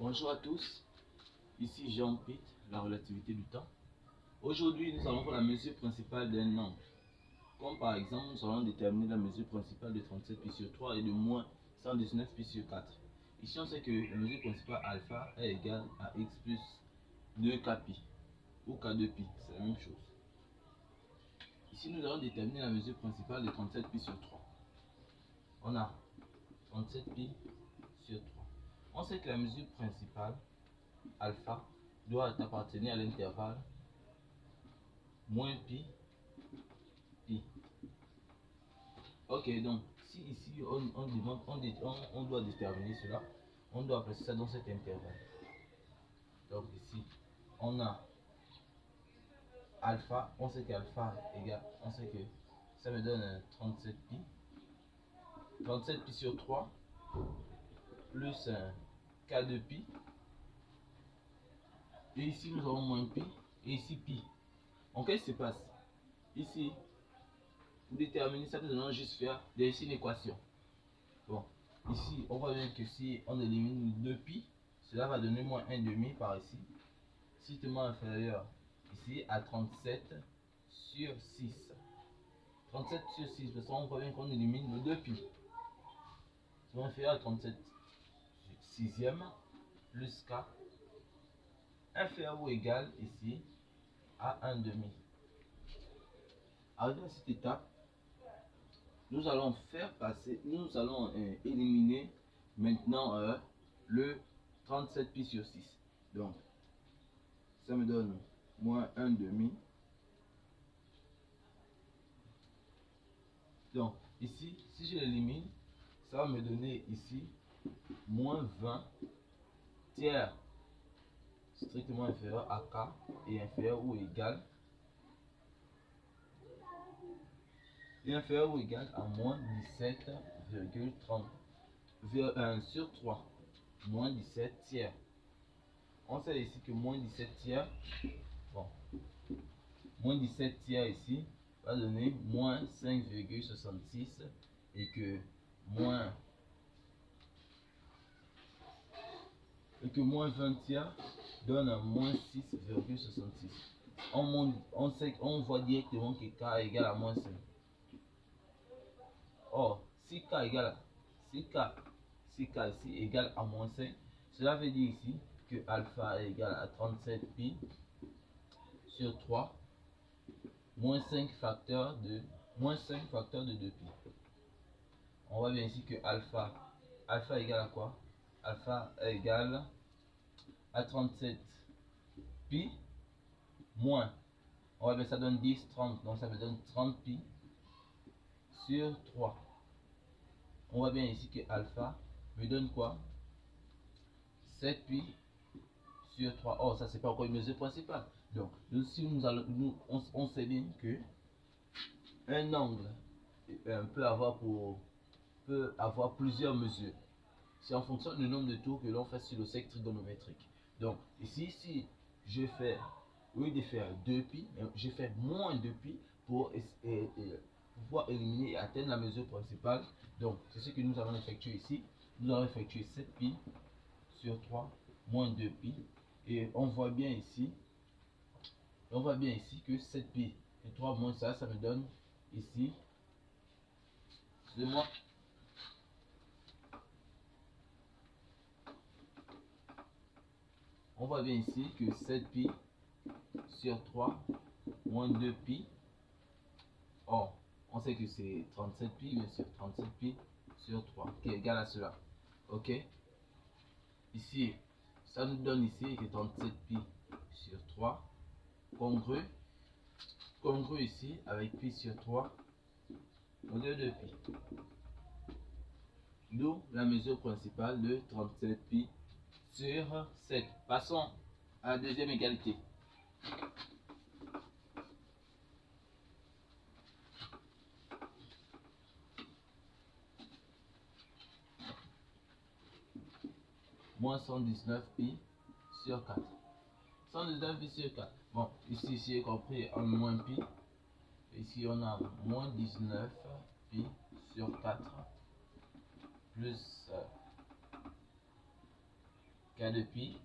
Bonjour à tous, ici Jean-Pitt, la relativité du temps. Aujourd'hui, nous allons voir la mesure principale d'un angle. Comme par exemple, nous allons déterminer la mesure principale de 37 pi sur 3 et de moins 119 pi sur 4. Ici, on sait que la mesure principale alpha est égale à x plus 2k pi ou k2 pi, c'est la même chose. Ici, nous allons déterminer la mesure principale de 37 pi sur 3. On a 37 pi sur 3. On sait que la mesure principale alpha doit appartenir à l'intervalle moins pi. Ok, donc si ici on doit déterminer cela, on doit placer ça dans cet intervalle. Donc ici on a alpha, on sait qu'alpha égale, on sait que ça me donne 37 pi. 37 pi sur 3 plus k de pi. Et ici nous avons moins pi et ici pi. Donc qu'est-ce qui se passe? Ici, pour déterminer ça, nous allons juste faire ici une équation. Bon, ici on voit bien que si on élimine 2 pi, cela va donner moins 1,5 par ici, strictement inférieur ici à 37 sur 6. 37 sur 6, parce qu'on voit bien qu'on élimine le 2 pi. C'est inférieur à 37 sixième plus k, inférieur ou égal ici à 1,5. Arrivé à cette étape, nous allons faire passer, nous allons éliminer maintenant le 37 pi sur 6. Donc, ça me donne moins 1,5. Donc, ici, si je l'élimine, ça va me donner ici moins 20 tiers strictement inférieur à k et inférieur ou égal à moins 17,30 sur 3, moins 17 tiers. On sait ici que moins 17 tiers, bon, moins 17 tiers ici va donner moins 5,66 et que moins 20 tiers donne un moins 6,66. On voit directement que k égale à moins 5. Or, si k égale si k ici égale à moins 5, cela veut dire ici que alpha est égal à 37 pi sur 3 moins 5 facteurs de 2 pi. On voit bien ici que alpha égale à quoi? Alpha est égal à 37 pi moins, on voit bien ça donne 10, 30, donc ça me donne 30 pi sur 3. On voit bien ici que alpha me donne quoi? 7 pi sur 3. Oh, ça c'est pas encore une mesure principale. Donc, si on sait bien que un angle peut avoir plusieurs mesures. C'est en fonction du nombre de tours que l'on fait sur le cercle trigonométrique. Donc, ici, si je fais, au lieu de faire 2 pi, je fais moins 2 pi pour pouvoir éliminer et atteindre la mesure principale. Donc, c'est ce que nous allons effectuer ici. Nous allons effectuer 7 pi sur 3 moins 2 pi. Et on voit bien ici que 7 pi et 3 moins ça me donne ici, excusez-moi, on voit bien ici que 7 pi sur 3 moins 2 pi. Or, on sait que c'est 37 pi, bien sûr, 37 pi sur 3 qui est égal à cela. Ok? Ici, ça nous donne ici que 37 pi sur 3 congru ici avec pi sur 3 au lieu de pi. D'où la mesure principale de 37 pi sur 7. Passons à la deuxième égalité. Moins 119 pi sur 4. 119 pi sur 4. Bon, ici j'ai compris un moins pi. Ici on a moins 19 pi sur 4 plus K de pi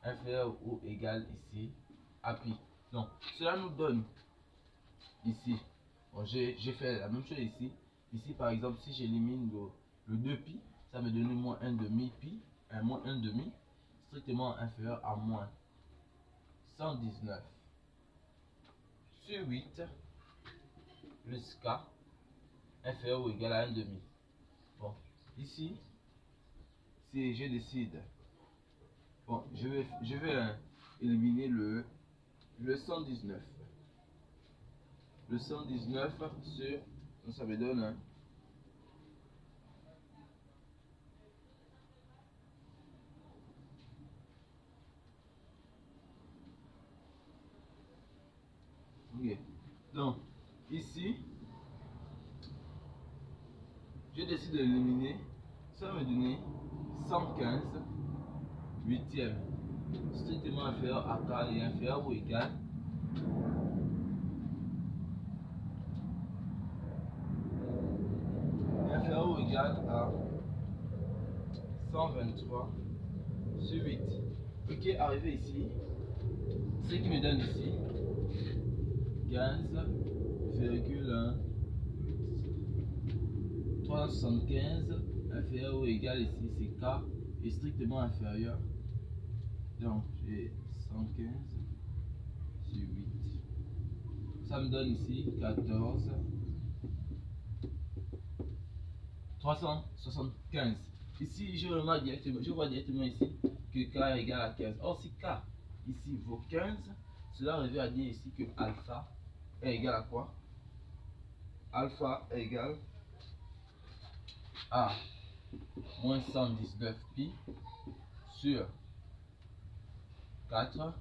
inférieur ou égal ici à pi. Donc cela nous donne ici, bon, j'ai fait la même chose ici. Ici par exemple, si j'élimine le 2pi, ça me donne moins 1 demi pi, moins 1 demi, strictement inférieur à moins 119 sur 8 plus k inférieur ou égal à 1 demi. Bon, ici, si je décide, bon, je vais éliminer le 119. Le 119 sur, ça me donne un ok. Donc, ici, je décide de l'éliminer, ça va me donner 115 huitième, strictement inférieur à k et inférieur ou égal à 123 sur 8. Ok, arrivé ici, ce qui me donne ici 15,1 375 inférieur ou égal ici, c'est k est strictement inférieur. Donc j'ai 115 sur 8. Ça me donne ici 14 375. Ici, je vois directement ici que k est égal à 15. Or, si k ici vaut 15, cela revient à dire ici que alpha est égal à quoi? Alpha est égal à moins 119 pi sur 4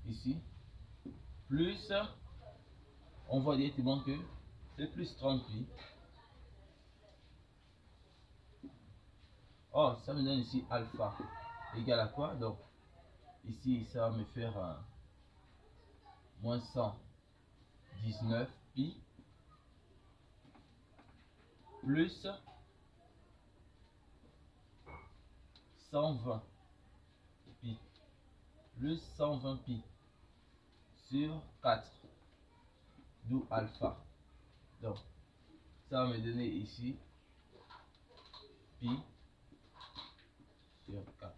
ici, plus, on voit directement que c'est plus 30 pi. Oh, ça me donne ici alpha égal à quoi? Donc ici ça va me faire moins 119 pi plus 120 pi plus 120 pi sur 4, d'où alpha. Donc ça va me donner ici pi sur 4.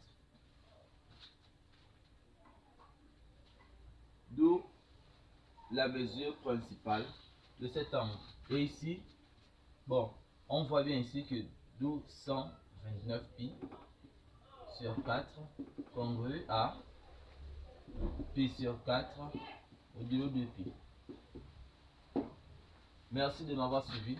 D'où la mesure principale de cet angle. Et ici, bon, on voit bien ici que d'où 129 pi sur 4 congru à pi sur 4 au niveau de pi. Merci de m'avoir suivi.